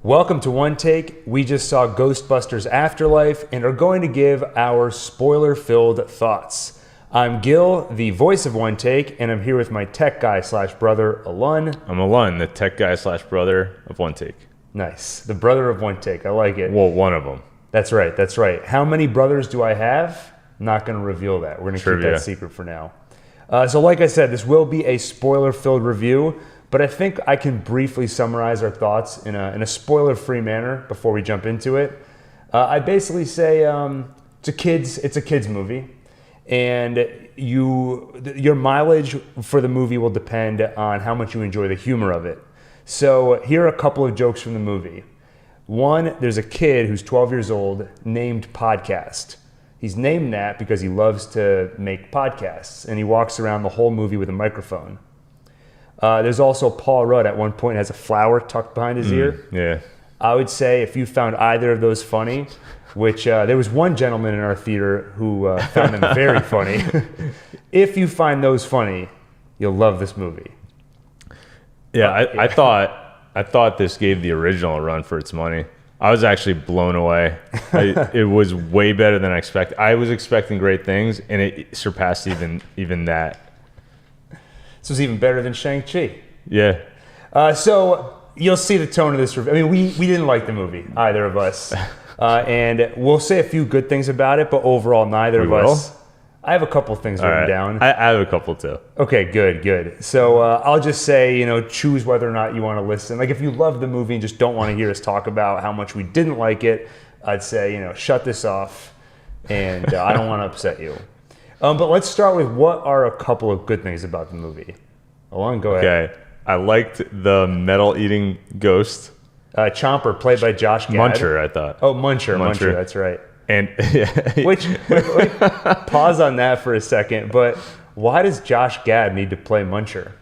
Welcome to OneTake. We just saw Ghostbusters Afterlife and are going to give our spoiler-filled thoughts. I'm Gil, the voice of OneTake, and I'm here with my tech guy slash brother, Alon. I'm Alon, the tech guy slash brother of OneTake. Nice. The brother of OneTake. I like it. Well, one of them. That's right. That's right. How many brothers do I have? I'm not going to reveal that. We're going to keep that secret for now. So like I said, this will be a spoiler-filled review. But I think I can briefly summarize our thoughts in a spoiler-free manner before we jump into it. I basically say it's a kids movie, and your mileage for the movie will depend on how much you enjoy the humor of it. So here are a couple of jokes from the movie. One, there's a kid who's 12 years old named Podcast. He's named that because he loves to make podcasts, and he walks around the whole movie with a microphone. There's also Paul Rudd at one point has a flower tucked behind his ear. Yeah. I would say if you found either of those funny, which there was one gentleman in our theater who found them very funny. If you find those funny, you'll love this movie. Yeah, I thought this gave the original a run for its money. I was actually blown away. It was way better than I expected. I was expecting great things, and it surpassed even that. This was even better than Shang-Chi. Yeah. So you'll see the tone of this review. I mean, we didn't like the movie, either of us. And we'll say a few good things about it, but overall, neither of us. I have a couple things written down. I have a couple too. Okay, good. So I'll just say, choose whether or not you want to listen. Like if you love the movie and just don't want to hear us talk about how much we didn't like it, I'd say, shut this off. And I don't want to upset you. But let's start with what are a couple of good things about the movie. Alon, go ahead. Okay. I liked the metal-eating ghost. Chomper, played by Josh Gad. Muncher, I thought. Oh, Muncher, that's right. And Which, wait, pause on that for a second, but why does Josh Gad need to play Muncher?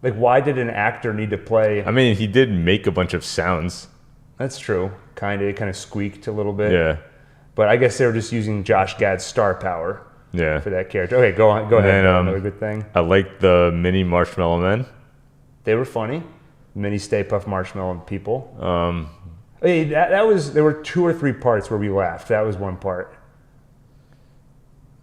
Like, why did an actor need to play... I mean, he did make a bunch of sounds. That's true. Kind of squeaked a little bit. Yeah. But I guess they were just using Josh Gad's star power. Yeah. For that character. Okay, go ahead. And, another good thing. I liked the mini marshmallow men. They were funny. Mini Stay Puft Marshmallow people. Hey, there were 2 or 3 parts where we laughed. That was one part.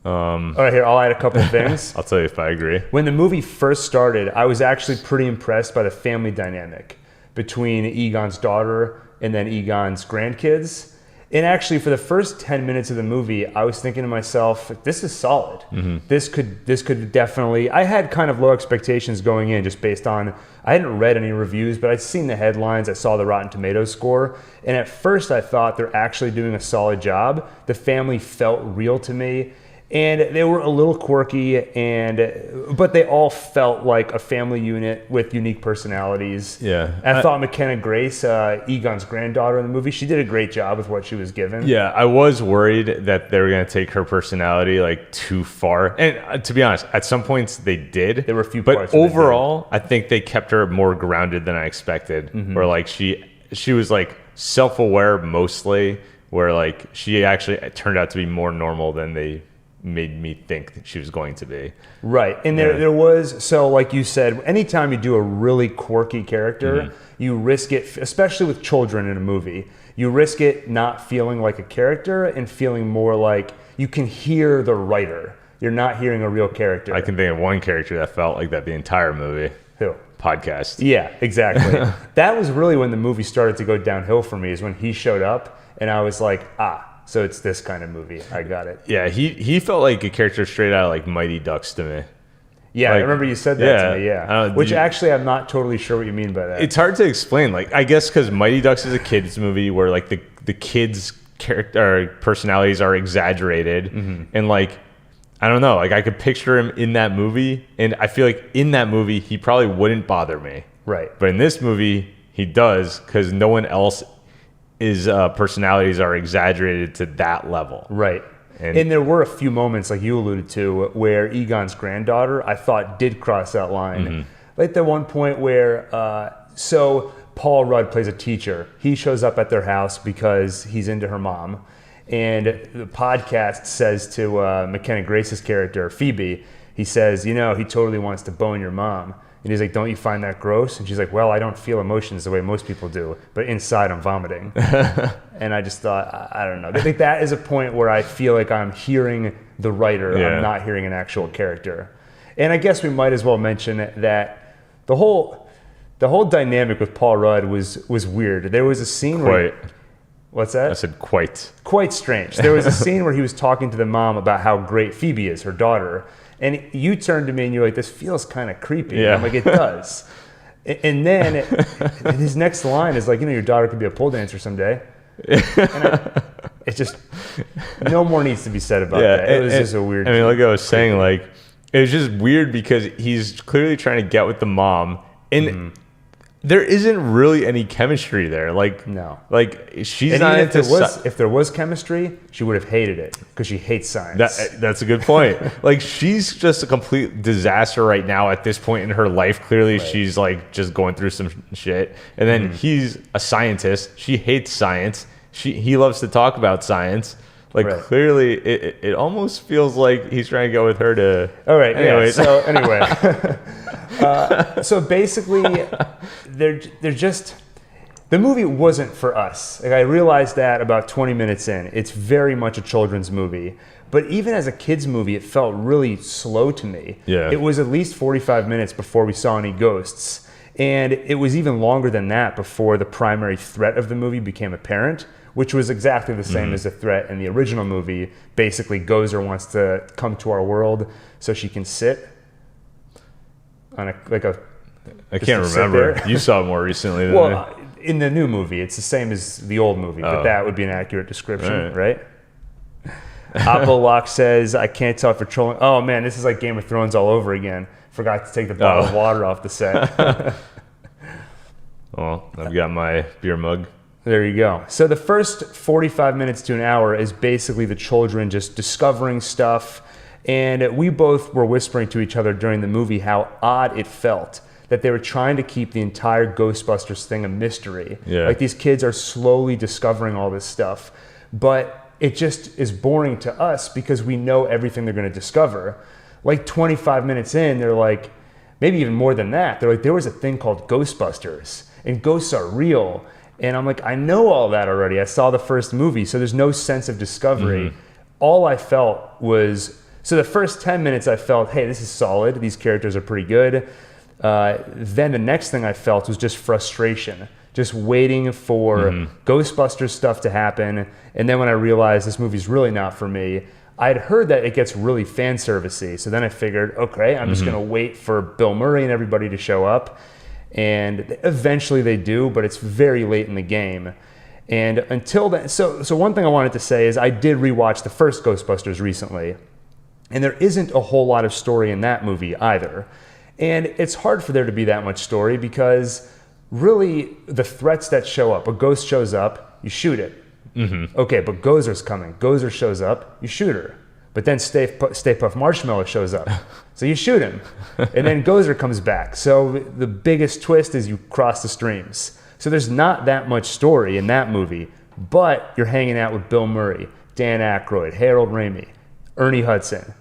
All right, here, I'll add a couple of things. I'll tell you if I agree. When the movie first started, I was actually pretty impressed by the family dynamic between Egon's daughter and then Egon's grandkids. And actually, for the first 10 minutes of the movie, I was thinking to myself, this is solid. Mm-hmm. This could definitely... I had kind of low expectations going in just based on... I hadn't read any reviews, but I'd seen the headlines. I saw the Rotten Tomatoes score. And at first, I thought they're actually doing a solid job. The family felt real to me. And they were a little quirky, but they all felt like a family unit with unique personalities. Yeah. And I thought McKenna Grace, Egon's granddaughter in the movie, she did a great job with what she was given. Yeah, I was worried that they were going to take her personality too far. And to be honest, at some points they did. There were a few parts. But overall, I think they kept her more grounded than I expected. Mm-hmm. Where she was self-aware mostly, where she actually turned out to be more normal than they made me think that she was going to be. Right. And there was, so like you said, anytime you do a really quirky character, mm-hmm. you risk it, especially with children in a movie, you risk it not feeling like a character and feeling more like you can hear the writer. You're not hearing a real character. I can think of one character that felt like that the entire movie. Who? Podcast. Yeah, exactly. That was really when the movie started to go downhill for me, is when he showed up and I was like, so it's this kind of movie. I got it. Yeah, he felt like a character straight out of Mighty Ducks to me. Yeah, I remember you said that to me, yeah. Which actually I'm not totally sure what you mean by that. It's hard to explain. I guess because Mighty Ducks is a kids movie where the kids' character personalities are exaggerated. Mm-hmm. And I don't know, I could picture him in that movie, and I feel like in that movie he probably wouldn't bother me. Right. But in this movie he does, because no one else his personalities are exaggerated to that level. Right. And there were a few moments, like you alluded to, where Egon's granddaughter, I thought, did cross that line. Mm-hmm. Like the one point where, so Paul Rudd plays a teacher. He shows up at their house because he's into her mom. And the podcast says to McKenna Grace's character, Phoebe, he says, he totally wants to bone your mom. And he's like, don't you find that gross? And she's like, well, I don't feel emotions the way most people do, but inside I'm vomiting. And I just thought, I don't know. I think that is a point where I feel like I'm hearing the writer. I'm not hearing an actual character. And I guess we might as well mention that the whole dynamic with Paul Rudd was weird. There was a scene where... What's that? I said quite. Quite strange. There was a scene where he was talking to the mom about how great Phoebe is, her daughter. And you turned to me and you're like, this feels kind of creepy. Yeah. I'm like, it does. And then his next line is like, your daughter could be a pole dancer someday. It's just, no more needs to be said about that. It was just a weird... I mean, like I was saying, like, it was just weird because he's clearly trying to get with the mom. And there isn't really any chemistry there. Like, no. Like, she's and not into... If there was chemistry, she would have hated it because she hates science. That's a good point. Like, she's just a complete disaster right now at this point in her life. Clearly, she's, like, just going through some shit. And then he's a scientist. She hates science. He loves to talk about science. Like, clearly, it almost feels like he's trying to go with her to... All right, anyway. So, anyway... so basically, they're just... The movie wasn't for us. Like, I realized that about 20 minutes in. It's very much a children's movie. But even as a kid's movie, it felt really slow to me. Yeah. It was at least 45 minutes before we saw any ghosts. And it was even longer than that before the primary threat of the movie became apparent, which was exactly the same as the threat in the original movie. Basically, Gozer wants to come to our world so she can sit on I can't remember. You saw it more recently than me. In the new movie, it's the same as the old movie, but that would be an accurate description, right? Apolock says, I can't tell if you're trolling. Oh, man, this is like Game of Thrones all over again. Forgot to take the bottle of water off the set. Well, I've got my beer mug. There you go. So the first 45 minutes to an hour is basically the children just discovering stuff. And we both were whispering to each other during the movie how odd it felt that they were trying to keep the entire Ghostbusters thing a mystery. Yeah. Like, these kids are slowly discovering all this stuff. But it just is boring to us because we know everything they're going to discover. Like, 25 minutes in, they're like, maybe even more than that. They're like, there was a thing called Ghostbusters, and ghosts are real. And I'm like, I know all that already. I saw the first movie, so there's no sense of discovery. All I felt was... So the first 10 minutes I felt, hey, this is solid. These characters are pretty good. Then the next thing I felt was just frustration, just waiting for Ghostbusters stuff to happen. And then when I realized this movie's really not for me, I'd heard that it gets really fan servicey. So then I figured, okay, I'm just going to wait for Bill Murray and everybody to show up. And eventually they do, but it's very late in the game. And until then, so one thing I wanted to say is I did rewatch the first Ghostbusters recently. And there isn't a whole lot of story in that movie either. And it's hard for there to be that much story because really the threats that show up, a ghost shows up, you shoot it. Okay, but Gozer's coming. Gozer shows up, you shoot her. But then Stay Puft Marshmallow shows up, so you shoot him. And then Gozer comes back. So the biggest twist is you cross the streams. So there's not that much story in that movie, but you're hanging out with Bill Murray, Dan Aykroyd, Harold Ramis, Ernie Hudson,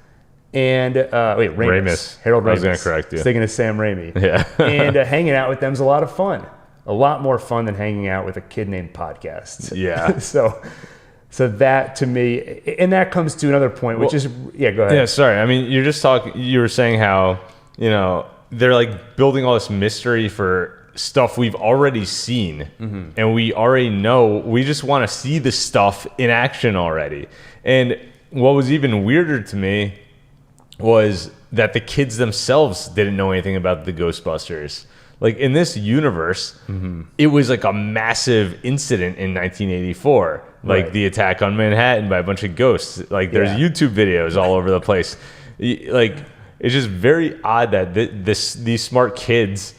and Ramis. Harold Ramis. I was going to correct you. Thinking of Sam Raimi. Yeah. And hanging out with them's a lot of fun. A lot more fun than hanging out with a kid named Podcast. Yeah. So that to me, and that comes to another point, which is, go ahead. Yeah, sorry. I mean, you were saying how, they're like building all this mystery for stuff we've already seen and we already know. We just want to see the stuff in action already. And what was even weirder to me was that the kids themselves didn't know anything about the Ghostbusters. Like, in this universe, it was like a massive incident in 1984. Like, the attack on Manhattan by a bunch of ghosts. Like, there's YouTube videos all over the place. Like, it's just very odd that these smart kids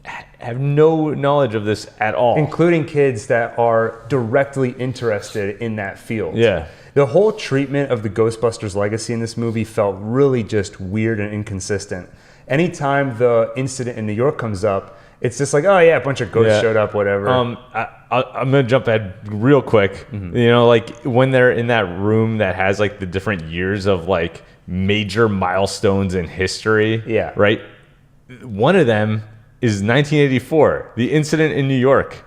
have no knowledge of this at all. Including kids that are directly interested in that field. Yeah. The whole treatment of the Ghostbusters legacy in this movie felt really just weird and inconsistent. Anytime the incident in New York comes up, it's just like, oh yeah, a bunch of ghosts showed up, whatever. I'm gonna jump ahead real quick. Like when they're in that room that has like the different years of like major milestones in history. Yeah. Right. one of them is 1984, the incident in New York.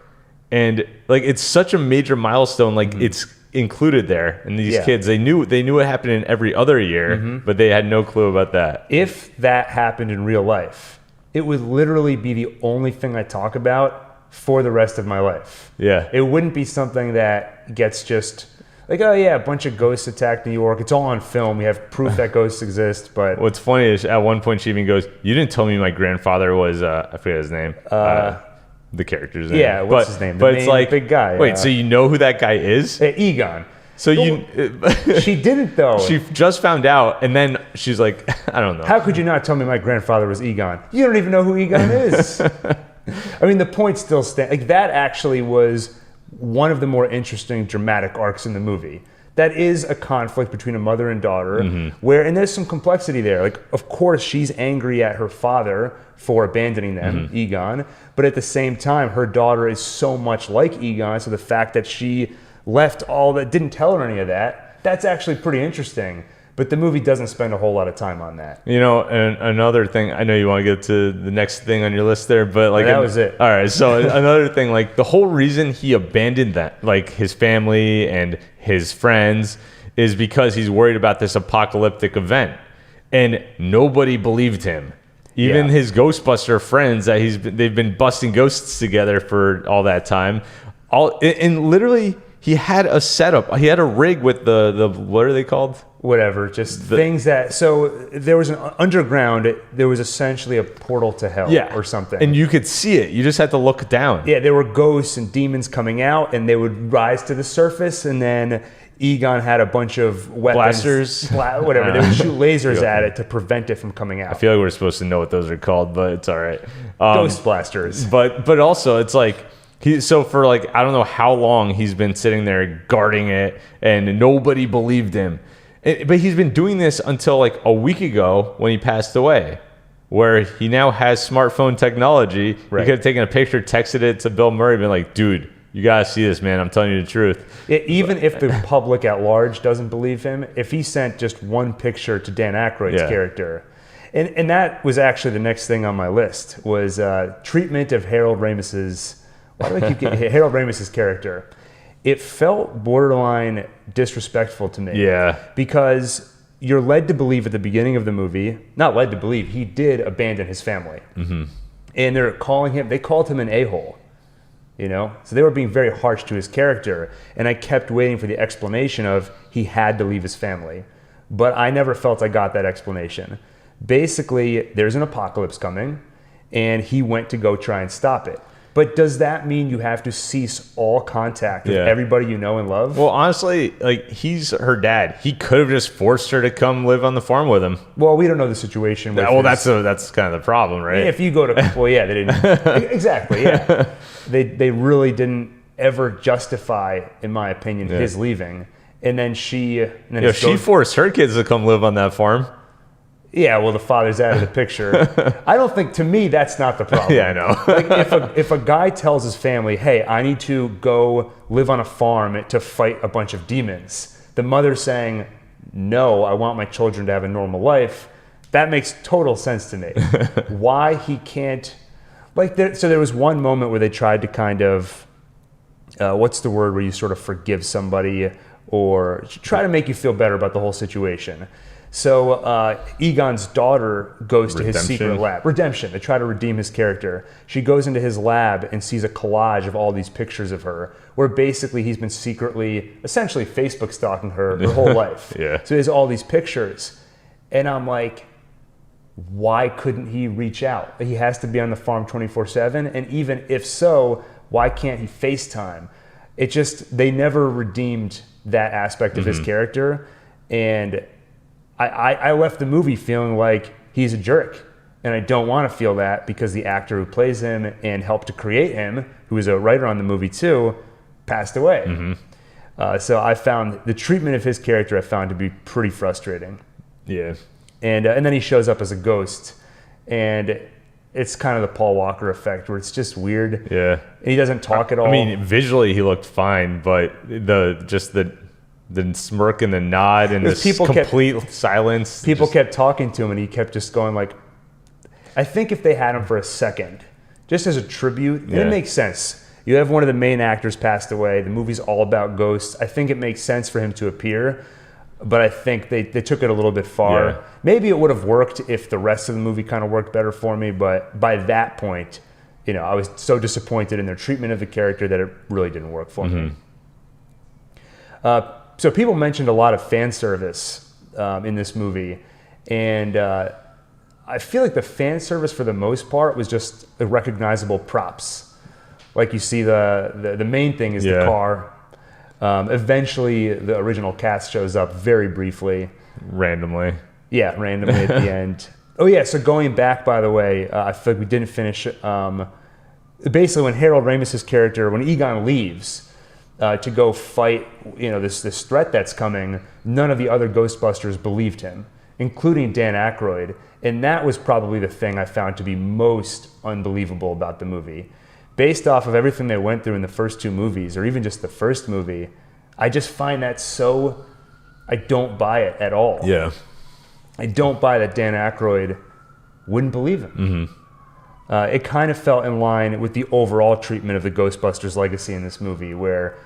And like, it's such a major milestone. Like it's included there. And these kids, they knew it happened in every other year, but they had no clue about that. If that happened in real life, it would literally be the only thing I talk about for the rest of my life. Yeah. It wouldn't be something that gets just like, oh yeah, a bunch of ghosts attacked New York. It's all on film. We have proof that ghosts exist. But what's funny is at one point she even goes, "You didn't tell me my grandfather was I forget his name." The character's name. Yeah, what's his name? But it's like, big guy. Wait, so you know who that guy is? Egon. So she didn't though. She just found out, and then she's like, I don't know. How could you not tell me my grandfather was Egon? You don't even know who Egon is. I mean, the point still stands. Like that actually was one of the more interesting dramatic arcs in the movie. That is a conflict between a mother and daughter, and there's some complexity there. Like, of course, she's angry at her father for abandoning them, Egon, but at the same time, her daughter is so much like Egon, so the fact that she left all that, didn't tell her any of that, that's actually pretty interesting. But the movie doesn't spend a whole lot of time on that. You know, and another thing, I know you want to get to the next thing on your list there, but like that was it. All right, so another thing, like the whole reason he abandoned that, like his family and his friends, is because he's worried about this apocalyptic event, and nobody believed him. Even his Ghostbuster friends that they've been busting ghosts together for all that time, and literally he had a setup. He had a rig with the what are they called? Whatever, just things that. So there was an underground. There was essentially a portal to hell, or something, and you could see it. You just had to look down. Yeah, there were ghosts and demons coming out, and they would rise to the surface, and then Egon had a bunch of weapons, blasters, whatever. They would shoot lasers at it to prevent it from coming out. I feel like we're supposed to know what those are called, but it's all right. Ghost blasters. But also, it's like. So for like, I don't know how long he's been sitting there guarding it, and nobody believed him. But he's been doing this until like a week ago when he passed away, where he now has smartphone technology. Right. He could have taken a picture, texted it to Bill Murray, been like, dude, you got to see this, man. I'm telling you the truth. Even if the public at large doesn't believe him, if he sent just one picture to Dan Aykroyd's character, and that was actually the next thing on my list, was treatment of Harold Ramis's... Why do I keep getting Harold Ramis's character? It felt borderline disrespectful to me. Yeah. Because you're led to believe at the beginning of the movie, not led to believe, he did abandon his family. And they called him an a-hole. You know? So they were being very harsh to his character. And I kept waiting for the explanation of he had to leave his family. But I never felt I got that explanation. Basically, there's an apocalypse coming, and he went to go try and stop it. But does that mean you have to cease all contact with everybody you know and love? Well, honestly, like, he's her dad. He could have just forced her to come live on the farm with him. Well, we don't know the situation. That's kind of the problem, right? If you go to, well, yeah, they didn't. Exactly, yeah. They really didn't ever justify, in my opinion, his leaving. And then she forced her kids to come live on that farm. Yeah, well, the father's out of the picture. I don't think, to me, that's not the problem. Yeah, I know. Like if a guy tells his family, hey, I need to go live on a farm to fight a bunch of demons, the mother's saying, no, I want my children to have a normal life, that makes total sense to me. Why he can't, so there was one moment where they tried to kind of, what's the word where you sort of forgive somebody or try to make you feel better about the whole situation. So Egon's daughter goes to his secret lab. Redemption. They try to redeem his character. She goes into his lab and sees a collage of all these pictures of her, where basically he's been essentially Facebook stalking her whole life. So there's all these pictures. And I'm like, why couldn't he reach out? He has to be on the farm 24/7. And even if so, why can't he FaceTime? They never redeemed that aspect of his character. And I left the movie feeling like he's a jerk, and I don't want to feel that because the actor who plays him and helped to create him, who is a writer on the movie too, passed away. So I found the treatment of his character to be pretty frustrating. Yeah. And then he shows up as a ghost, and it's kind of the Paul Walker effect where it's just weird. Yeah. And he doesn't talk at all. I mean, visually he looked fine, but the smirk and the nod and this complete silence. People kept talking to him, and he kept just going like, I think if they had him for a second, just as a tribute, and it makes sense. You have one of the main actors passed away. The movie's all about ghosts. I think it makes sense for him to appear, but I think they took it a little bit far. Yeah. Maybe it would have worked if the rest of the movie kind of worked better for me, but by that point, I was so disappointed in their treatment of the character that it really didn't work for me. So people mentioned a lot of fan service in this movie, and I feel like the fan service for the most part was just the recognizable props. Like you see the main thing is the car. Eventually, the original cast shows up very briefly. Randomly. Yeah, randomly at the end. Oh yeah, so going back, by the way, I feel like we didn't finish. Basically, when Harold Ramis's character, when Egon leaves to go fight, this threat that's coming, none of the other Ghostbusters believed him, including Dan Aykroyd, and that was probably the thing I found to be most unbelievable about the movie. Based off of everything they went through in the first two movies, or even just the first movie, I just find that I don't buy it at all. Yeah. I don't buy that Dan Aykroyd wouldn't believe him. It kind of felt in line with the overall treatment of the Ghostbusters legacy in this movie, where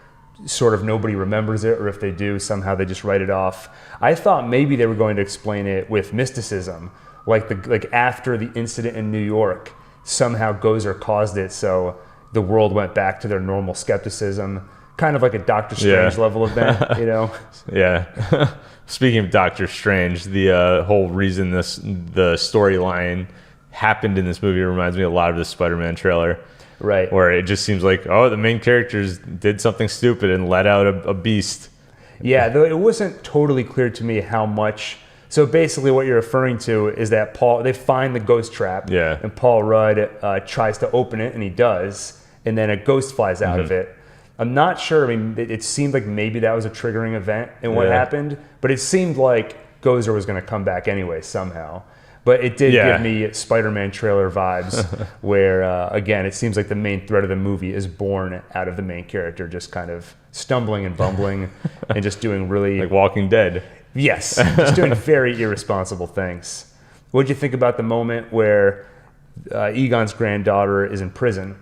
sort of nobody remembers it, or if they do, somehow they just write it off. I thought maybe they were going to explain it with mysticism, like after the incident in New York, somehow Gozer caused it, so the world went back to their normal skepticism, kind of like a Doctor Strange level event, Yeah. Speaking of Doctor Strange, the whole reason the storyline happened in this movie reminds me a lot of the Spider-Man trailer. Right. Where it just seems like, the main characters did something stupid and let out a beast. Yeah, though it wasn't totally clear to me how much. So basically what you're referring to is that they find the ghost trap, and Paul Rudd tries to open it, and he does, and then a ghost flies out of it. I'm not sure. I mean, it seemed like maybe that was a triggering event in what happened, but it seemed like Gozer was going to come back anyway somehow. But it did give me Spider-Man trailer vibes, where, again, it seems like the main thread of the movie is born out of the main character just kind of stumbling and bumbling and just doing really... Like Walking Dead. Yes, just doing very irresponsible things. What did you think about the moment where Egon's granddaughter is in prison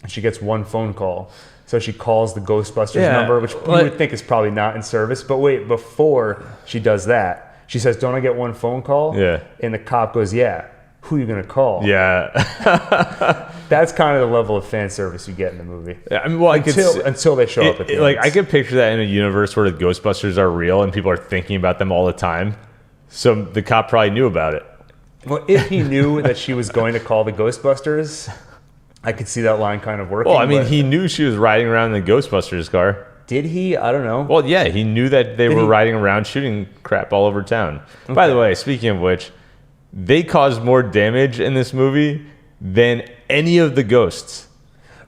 and she gets one phone call? So she calls the Ghostbusters number, which you would think is probably not in service. But wait, before she does that, she says, "Don't I get one phone call?" Yeah. And the cop goes, "Yeah. Who are you going to call?" Yeah. That's kind of the level of fan service you get in the movie. Yeah, I mean, well, until they show up at the end. Like, I could picture that in a universe where the Ghostbusters are real and people are thinking about them all the time. So the cop probably knew about it. Well, if he knew that she was going to call the Ghostbusters, I could see that line kind of working. Well, I mean, he knew she was riding around in the Ghostbusters car. Did he? I don't know. Well, yeah, he knew that they were riding around shooting crap all over town. Okay. By the way, speaking of which, they caused more damage in this movie than any of the ghosts.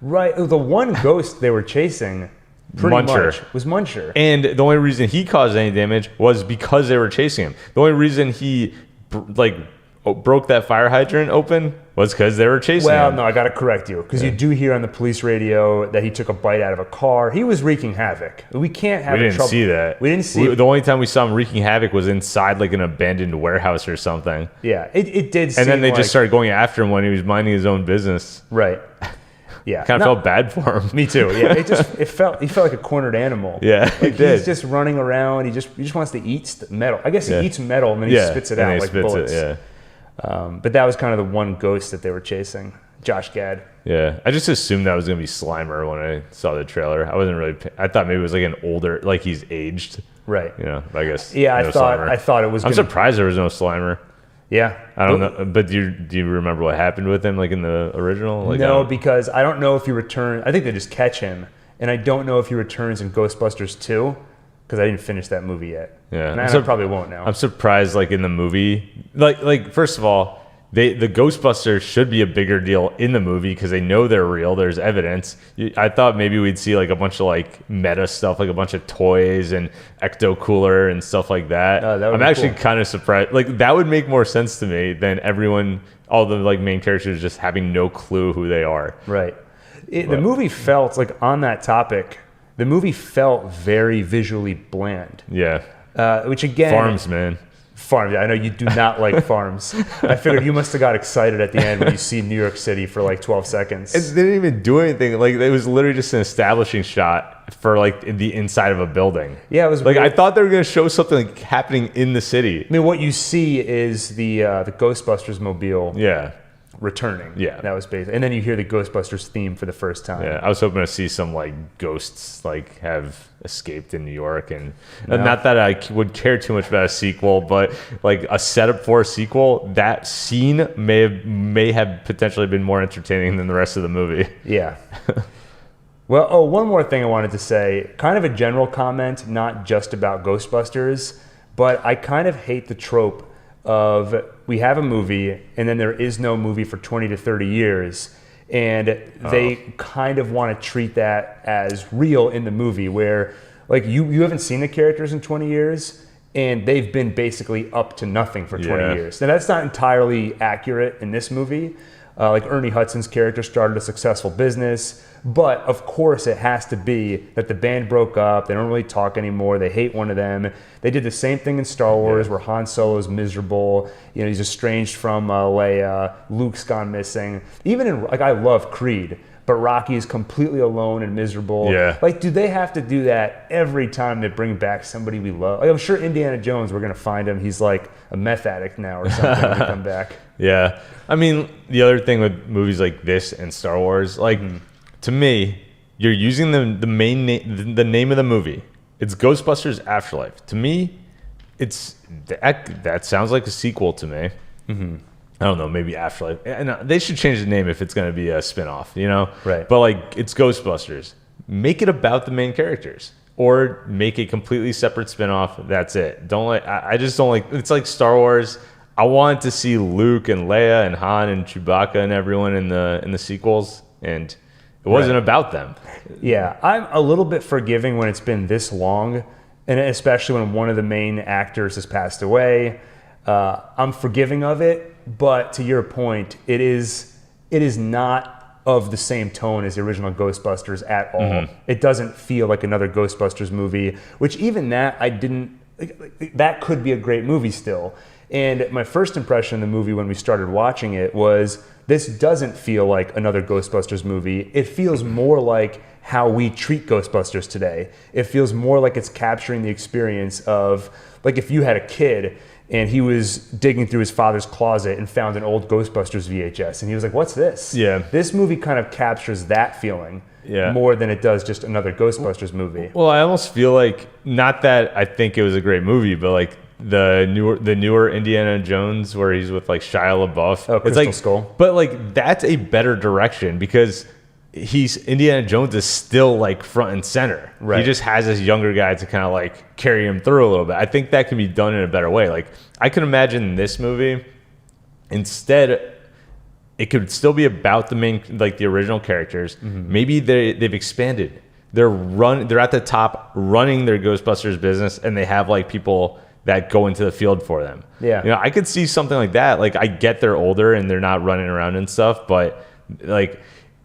Right. The one ghost they were chasing pretty much was Muncher. And the only reason he caused any damage was because they were chasing him. The only reason he broke that fire hydrant open was because they were chasing him. Well, no, I got to correct you, because you do hear on the police radio that he took a bite out of a car. He was wreaking havoc. We can't have trouble. We didn't see that. We didn't see it. The only time we saw him wreaking havoc was inside like an abandoned warehouse or something. Yeah, it did seem and then they just started going after him when he was minding his own business. Right. Yeah. Kind of felt bad for him. Me too. Yeah. He felt like a cornered animal. Yeah. Like he's just running around. He just wants to eat metal. I guess he eats metal and then he spits it out like bullets. But that was kind of the one ghost that they were chasing, Josh Gad. Yeah, I just assumed that was gonna be Slimer when I saw the trailer. I wasn't really. I thought maybe it was like an older, like he's aged. Right. I guess. Yeah, I thought it was. I'm surprised there was no Slimer. Yeah. I don't know, but do you remember what happened with him, like in the original? Like, no, because I don't know if he returned. I think they just catch him, and I don't know if he returns in Ghostbusters 2. Because I didn't finish that movie yet. Yeah, and I probably won't now. I'm surprised, like in the movie, like first of all, the Ghostbusters should be a bigger deal in the movie because they know they're real. There's evidence. I thought maybe we'd see like a bunch of like meta stuff, like a bunch of toys and ecto cooler and stuff like that. I'm actually kind of surprised. Like that would make more sense to me than all the like main characters just having no clue who they are. Right. The movie felt like on that topic. The movie felt very visually bland. Yeah. Which again... Farms, man. Farms. I know you do not like farms. I figured you must have got excited at the end when you see New York City for like 12 seconds. They didn't even do anything. Like, it was literally just an establishing shot for like the inside of a building. Yeah, it was like weird. I thought they were going to show something like happening in the city. I mean, what you see is the Ghostbusters mobile. Yeah. Returning. Yeah. That was basic. And then you hear the Ghostbusters theme for the first time. Yeah, I was hoping to see some like ghosts like have escaped in New York, and not that I would care too much about a sequel, but like a setup for a sequel, that scene may have potentially been more entertaining than the rest of the movie. Yeah. Well, one more thing I wanted to say, kind of a general comment, not just about Ghostbusters, but I kind of hate the trope of we have a movie and then there is no movie for 20 to 30 years, and they kind of want to treat that as real in the movie, where like you haven't seen the characters in 20 years and they've been basically up to nothing for 20 years. Now that's not entirely accurate in this movie. Like Ernie Hudson's character started a successful business, but of course it has to be that the band broke up, they don't really talk anymore, they hate one of them. They did the same thing in Star Wars where Han Solo's miserable, you know, he's estranged from Leia, Luke's gone missing. Even in, like, I love Creed, but Rocky is completely alone and miserable. Yeah. Like, do they have to do that every time they bring back somebody we love? Like, I'm sure Indiana Jones, we're going to find him, he's like a meth addict now or something when he come back. Yeah. I mean, the other thing with movies like this and Star Wars, like, to me, you're using the main the name of the movie. It's Ghostbusters Afterlife. To me, it's that sounds like a sequel to me. I don't know, maybe Afterlife. And they should change the name if it's going to be a spinoff, you know? Right. But like, it's Ghostbusters. Make it about the main characters, or make a completely separate spinoff. That's it. I just don't like. It's like Star Wars. I wanted to see Luke and Leia and Han and Chewbacca and everyone in the sequels, and it wasn't about them. Yeah, I'm a little bit forgiving when it's been this long, and especially when one of the main actors has passed away. I'm forgiving of it, but to your point, it is not of the same tone as the original Ghostbusters at all. It doesn't feel like another Ghostbusters movie, which even that that could be a great movie still. And my first impression of the movie when we started watching it was, this doesn't feel like another Ghostbusters movie. It feels more like how we treat Ghostbusters today. It feels more like it's capturing the experience of, like, if you had a kid and he was digging through his father's closet and found an old Ghostbusters VHS and he was like, what's this? Yeah. This movie kind of captures that feeling more than it does just another Ghostbusters movie. Well, I almost feel like, not that I think it was a great movie, but like the newer Indiana Jones where he's with like Shia LaBeouf. Oh, Crystal Skull. But like, that's a better direction, because Indiana Jones is still like front and center. Right. He just has this younger guy to kind of like carry him through a little bit. I think that can be done in a better way. Like, I can imagine this movie, instead, it could still be about the main, like the original characters. Maybe they've expanded. They're at the top running their Ghostbusters business, and they have like people that go into the field for them. Yeah. You know, I could see something like that. Like, I get they're older and they're not running around and stuff, but like,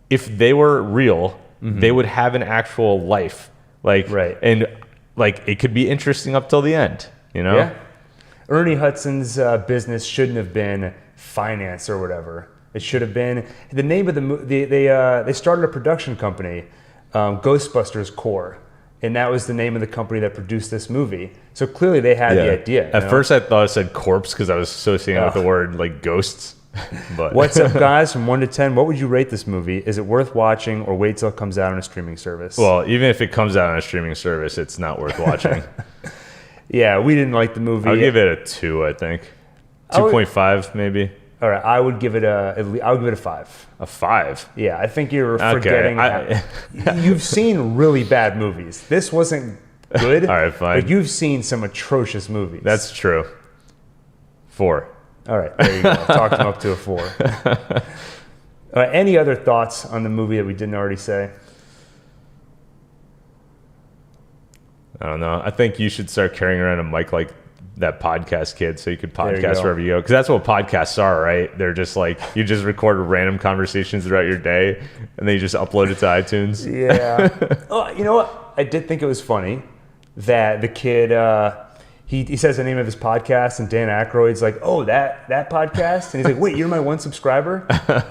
if they were real, they would have an actual life. Like, and like, it could be interesting up till the end, you know? Yeah. Ernie Hudson's business shouldn't have been finance or whatever. It should have been the name of the movie. They started a production company, Ghostbusters Corps, and that was the name of the company that produced this movie. So clearly they had the idea. At first I thought it said corpse because I was associating it with the word like ghosts. But what's up, guys? From 1 to 10, what would you rate this movie? Is it worth watching, or wait till it comes out on a streaming service? Well, even if it comes out on a streaming service, it's not worth watching. Yeah, we didn't like the movie. I'll give it a 2, I think. 2.5 maybe. All right, I would give it a 5. A 5? Yeah, I think you're forgetting. You've seen really bad movies. This wasn't good. All right, fine. But you've seen some atrocious movies. That's true. 4. All right, there you go. Talked him up to a 4. Any other thoughts on the movie that we didn't already say? I don't know. I think you should start carrying around a mic like that podcast kid, so you could podcast wherever you go. Because that's what podcasts are, right? They're just like, you just record random conversations throughout your day, and then you just upload it to iTunes. Yeah. Oh, you know what? I did think it was funny that the kid, he says the name of his podcast, and Dan Aykroyd's like, oh, that podcast? And he's like, wait, you're my one subscriber?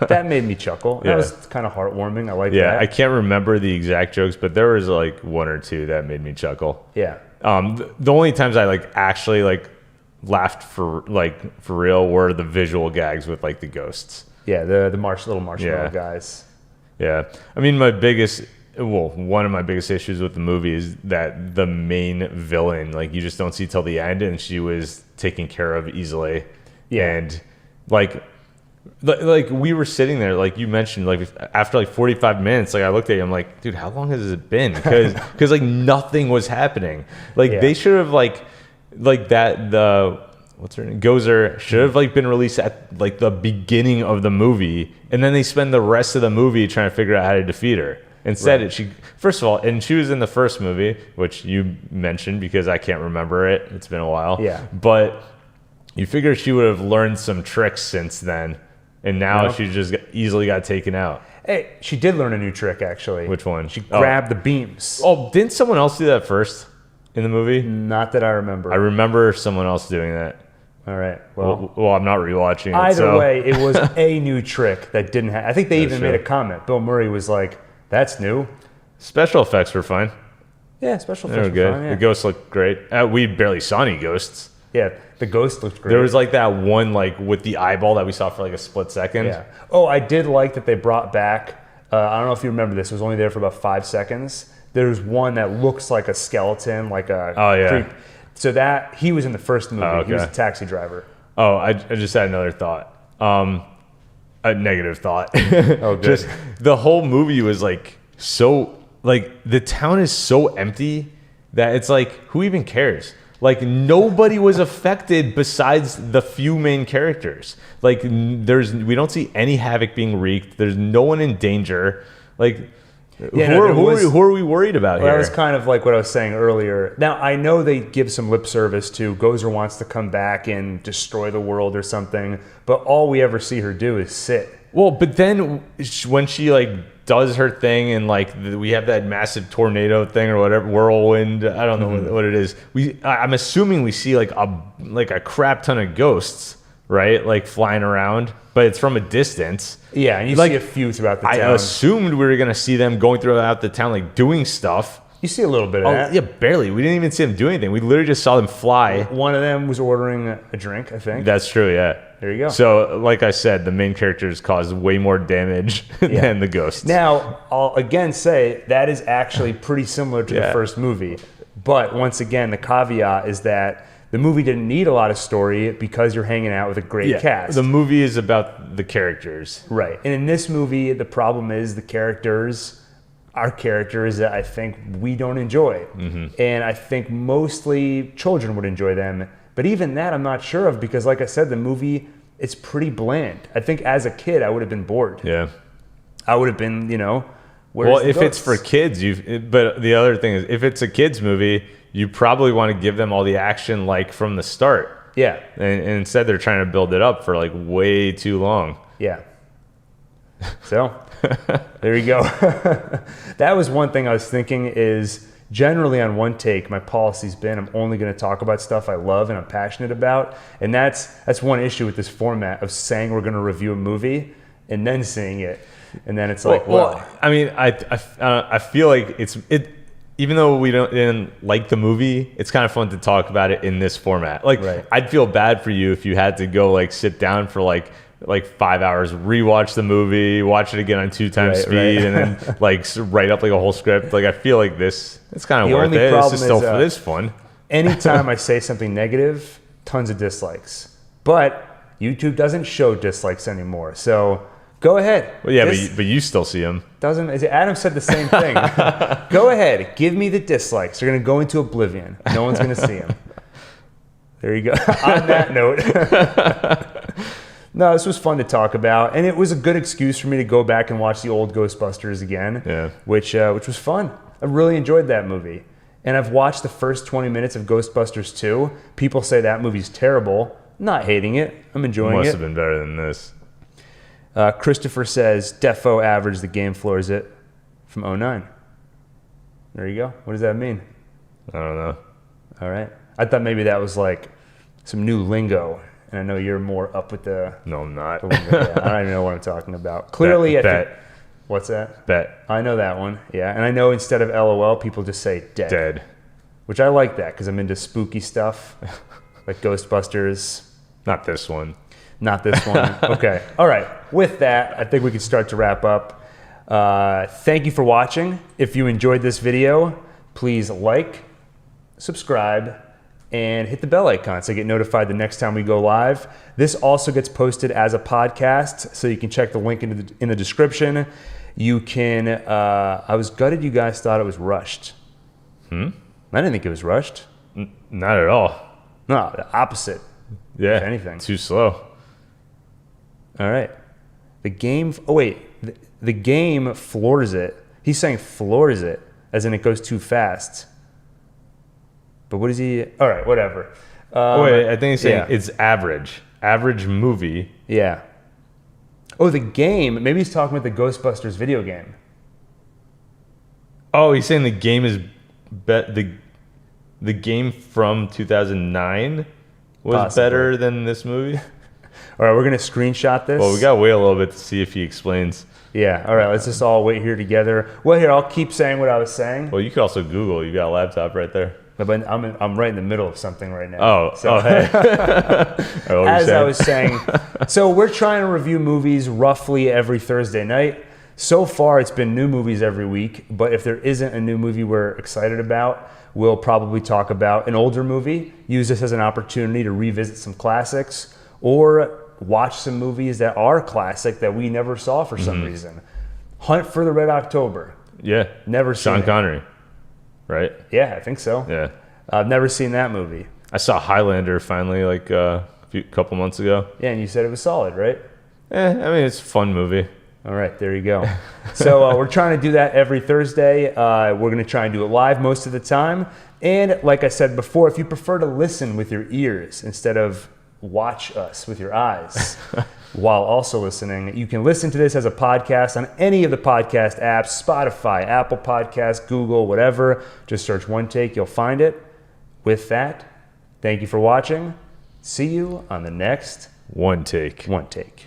That made me chuckle. That was kind of heartwarming. I like that. Yeah, I can't remember the exact jokes, but there was like one or two that made me chuckle. Yeah. The only times I like actually like laughed for real were the visual gags with like the ghosts. Yeah, the little marshmallow guys. Yeah. I mean, one of my biggest issues with the movie is that the main villain, like, you just don't see till the end, and she was taken care of easily. Yeah. And like we were sitting there, like you mentioned, like after like 45 minutes, like I looked at you, I'm like, dude, how long has it been? Because like nothing was happening. Like they should have like what's her name? Gozer should have like been released at like the beginning of the movie, and then they spend the rest of the movie trying to figure out how to defeat her. Instead, she first of all, and she was in the first movie, which you mentioned because I can't remember it. It's been a while. Yeah. But you figure she would have learned some tricks since then, and now she just easily got taken out. Hey, she did learn a new trick, actually. Which one? She grabbed the beams. Oh, didn't someone else do that first in the movie? Not that I remember. I remember someone else doing that. All right. Well, I'm not rewatching it. Either way, it was a new trick that didn't have. I think they even made a comment. Bill Murray was like, that's new. Special effects were fine. Yeah, special effects were good. fine. Yeah. The ghosts looked great. We barely saw any ghosts. Yeah, the ghost looked great. There was like that one like with the eyeball that we saw for like a split second. Yeah. Oh, I did like that they brought back, I don't know if you remember this, it was only there for about 5 seconds. There's one that looks like a skeleton, like a creep. So that, he was in the first movie. Oh, okay. He was a taxi driver. Oh, I just had another thought. A negative thought. Oh, good. Just the whole movie was like so, like the town is so empty that it's like, who even cares? Like nobody was affected besides the few main characters. Like we don't see any havoc being wreaked. There's no one in danger. Like who are we worried about here? That was kind of like what I was saying earlier. Now, I know they give some lip service to Gozer wants to come back and destroy the world or something, but all we ever see her do is sit. Well, but then when she like does her thing and like we have that massive tornado thing or whatever, whirlwind, I don't know what it is. I'm assuming we see like a crap ton of ghosts, right? Like flying around, but it's from a distance. Yeah, and you see a few throughout the town. I assumed we were going to see them going throughout the town, like doing stuff. You see a little bit of that. Yeah, barely. We didn't even see them do anything. We literally just saw them fly. One of them was ordering a drink, I think. That's true, yeah. There you go. So, like I said, the main characters caused way more damage than the ghosts. Now, I'll again say that is actually pretty similar to the first movie. But once again, the caveat is that the movie didn't need a lot of story because you're hanging out with a great cast. The movie is about the characters. Right. And in this movie, the problem is the characters are characters that I think we don't enjoy. Mm-hmm. And I think mostly children would enjoy them. But even that I'm not sure of because, like I said, the movie, it's pretty bland. I think as a kid, I would have been bored. Yeah. I would have been, well, if it's for kids, but the other thing is, if it's a kid's movie, you probably want to give them all the action like from the start. Yeah. And instead they're trying to build it up for like way too long. Yeah. So there you go. That was one thing I was thinking is generally on OneTake, my policy's been I'm only going to talk about stuff I love and I'm passionate about. And that's one issue with this format of saying we're going to review a movie and then seeing it. And then it's like, well, I mean, I feel like even though we didn't like the movie, it's kind of fun to talk about it in this format. Like, I'd feel bad for you if you had to go like sit down for like 5 hours, rewatch the movie, watch it again on 2x speed, and then like write up like a whole script. Like, I feel like it's kind of worth it. This is still this fun. Anytime I say something negative, tons of dislikes. But YouTube doesn't show dislikes anymore, so. Go ahead. Well, yeah, but you still see them. Adam said the same thing. Go ahead. Give me the dislikes. They're going to go into oblivion. No one's going to see them. There you go. On that note. No, this was fun to talk about. And it was a good excuse for me to go back and watch the old Ghostbusters again, which was fun. I really enjoyed that movie. And I've watched the first 20 minutes of Ghostbusters 2. People say that movie's terrible. I'm not hating it. I'm enjoying it. Must have been better than this. Christopher says, Defo average, the game floors it from 09. There you go. What does that mean? I don't know. All right. I thought maybe that was like some new lingo, and I know you're more up with the. No, I'm not. the lingo. Yeah, I don't even know what I'm talking about. Clearly, Bet. What's that? Bet. I know that one. Yeah, and I know instead of LOL, people just say dead. Dead. Which I like that because I'm into spooky stuff, like Ghostbusters. Not this one. Not this one. Okay. All right. With that, I think we can start to wrap up. Thank you for watching. If you enjoyed this video, please like, subscribe, and hit the bell icon so you get notified the next time we go live. This also gets posted as a podcast, so you can check the link in the description. You can, I was gutted you guys thought it was rushed. I didn't think it was rushed. Not at all. No, the opposite. Yeah. If anything. Too slow. All right. The game, the game floors it. He's saying floors it, as in it goes too fast. But what is he? All right, whatever. Wait, I think he's saying it's average. Average movie. Yeah. Oh, the game. Maybe he's talking about the Ghostbusters video game. Oh, he's saying the game is the game from 2009 was Possibly better than this movie. All right, we're going to screenshot this. Well, we got to wait a little bit to see if he explains. Yeah, all right, let's just all wait here together. Well, here, I'll keep saying what I was saying. Well, you could also Google. You got a laptop right there. But I'm right in the middle of something right now. Oh, hey. As I was saying, so we're trying to review movies roughly every Thursday night. So far, it's been new movies every week, but if there isn't a new movie we're excited about, we'll probably talk about an older movie, use this as an opportunity to revisit some classics, or watch some movies that are classic that we never saw for some reason. Hunt for the Red October. Yeah. Never seen Sean it. Connery, right? Yeah, I think so. Yeah. I've never seen that movie. I saw Highlander finally like a couple months ago. Yeah, and you said it was solid, right? I mean, it's a fun movie. All right, there you go. So we're trying to do that every Thursday. We're going to try and do it live most of the time. And like I said before, if you prefer to listen with your ears instead of watch us with your eyes while also listening, you can listen to this as a podcast on any of the podcast apps, Spotify, Apple Podcasts, Google, whatever. Just search OneTake, you'll find it. With that, thank you for watching. See you on the next OneTake. OneTake.